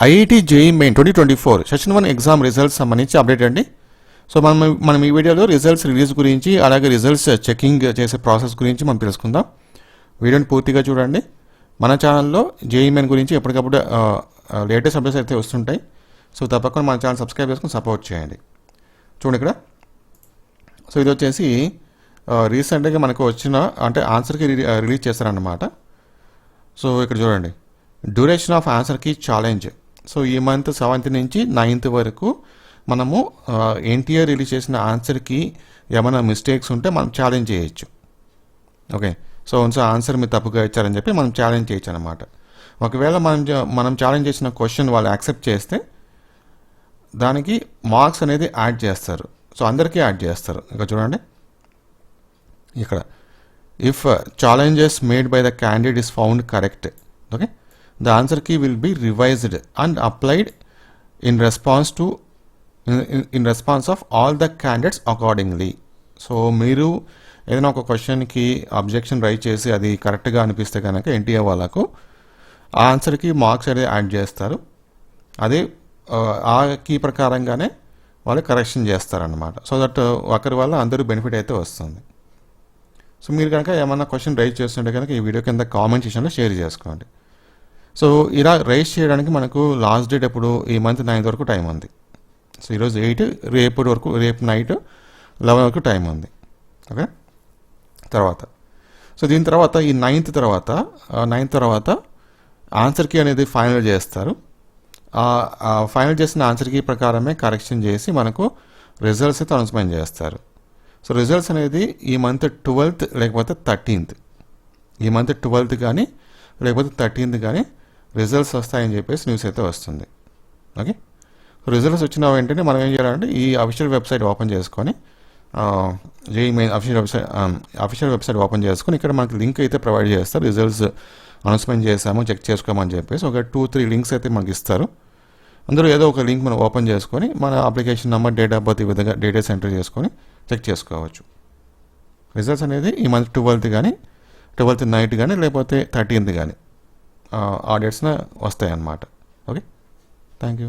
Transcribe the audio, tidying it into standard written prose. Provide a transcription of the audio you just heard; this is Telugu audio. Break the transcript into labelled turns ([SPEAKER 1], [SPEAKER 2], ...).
[SPEAKER 1] IIT JEE main 2024 session 1 exam results సంబంధించి అప్డేట్ అండి. సో మనం ఈ వీడియోలో రిజల్ట్స్ రిలీజ్ గురించి అలాగే రిజల్ట్స్ చెకింగ్ చేసే ప్రాసెస్ గురించి మనం తెలుసుకుందాం. వీడియోని పూర్తిగా చూడండి. మన ఛానల్లో జేఈ మెయిన్ గురించి ఎప్పటికప్పుడు లేటెస్ట్ అప్డేట్స్ అయితే వస్తుంటాయి. సో తప్పకుండా మన ఛానల్ సబ్స్క్రైబ్ చేసుకుని సపోర్ట్ చేయండి. చూడండి ఇక్కడ. సో ఇది వచ్చేసి రీసెంట్గా మనకు వచ్చిన అంటే ఆన్సర్కి రిలీజ్ చేస్తారన్నమాట. సో ఇక్కడ చూడండి, డ్యూరేషన్ ఆఫ్ ఆన్సర్కి ఛాలెంజ్. సో ఈ మంత్ 7th నుంచి 9th వరకు మనము ఎన్టీఆర్ రిలీజ్ చేసిన ఆన్సర్కి ఏమైనా మిస్టేక్స్ ఉంటే మనం ఛాలెంజ్ చేయొచ్చు. ఓకే, సో ఆన్సర్ మీరు తప్పుగా ఇచ్చారని చెప్పి మనం ఛాలెంజ్ చేయొచ్చు అనమాట. ఒకవేళ మనం ఛాలెంజ్ చేసిన క్వశ్చన్ వాళ్ళు యాక్సెప్ట్ చేస్తే దానికి మార్క్స్ అనేది యాడ్ చేస్తారు. సో అందరికీ యాడ్ చేస్తారు. ఇక చూడండి ఇక్కడ, if challenges made by the candidate is found correct, okay, the answer key will be revised and applied in response of all the candidates accordingly. So మీరు ఏదైనా ఒక క్వశ్చన్కి అబ్జెక్షన్ రైజ్ చేసి అది కరెక్ట్గా అనిపిస్తే కనుక ఎన్టీఏ వాళ్ళకు ఆ ఆన్సర్కి మార్క్స్ అనేది యాడ్ చేస్తారు. అదే ఆ కీ ప్రకారంగానే వాళ్ళు కరెక్షన్ చేస్తారనమాట. సో దట్ ఒకరి వల్ల అందరూ బెనిఫిట్ అయితే వస్తుంది. సో మీరు కనుక ఏమన్నా క్వశ్చన్ రైజ్ చేస్తుంటే కనుక ఈ వీడియో కింద కామెంట్ సెక్షన్లో షేర్ చేసుకోండి. సో ఇలా రైజ్ చేయడానికి మనకు లాస్ట్ డేట్ ఎప్పుడు ఈ మంత్ 9th వరకు టైం ఉంది. సో ఈరోజు 8, రేపు నైట్ 11 వరకు టైం ఉంది. ఓకే, సో దీని తర్వాత ఈ 9th తర్వాత ఆన్సర్ కీ అనేది ఫైనల్ చేస్తారు. ఫైనల్ చేసిన ఆన్సర్ కీ ప్రకారమే కరెక్షన్ చేసి మనకు రిజల్ట్స్ అయితే అనౌన్స్మెంట్ చేస్తారు. సో రిజల్ట్స్ అనేది ఈ మంత్ 12th లేకపోతే 13th, ఈ మంత్ 12th కానీ లేకపోతే 13th కానీ రిజల్ట్స్ వస్తాయని చెప్పేసి న్యూస్ అయితే వస్తుంది. ఓకే, రిజల్ట్స్ వచ్చిన వెంటనే మనం ఏం చేయాలంటే ఈ అఫీషియల్ వెబ్సైట్ ఓపెన్ చేసుకొని JEE main official website open చేసుకొని ఇక్కడ మనకి లింక్ అయితే ప్రొవైడ్ చేస్తారు. రిజల్ట్స్ అనౌన్స్మెంట్ చేసాము, చెక్ చేసుకోమని చెప్పేసి ఒక 2-3 లింక్స్ అయితే మనకి ఇస్తారు. అందులో ఏదో ఒక లింక్ మనం ఓపెన్ చేసుకొని మన application number, date of birth ఈ విధంగా డీటెయిల్స్ ఎంటర్ చేసుకొని చెక్ చేసుకోవచ్చు. రిజల్ట్స్ అనేది ఈ మంత్ 12th నైట్ కానీ లేకపోతే 13th కానీ ఆ డేట్స్న వస్తాయి అన్నమాట. Okay, thank you.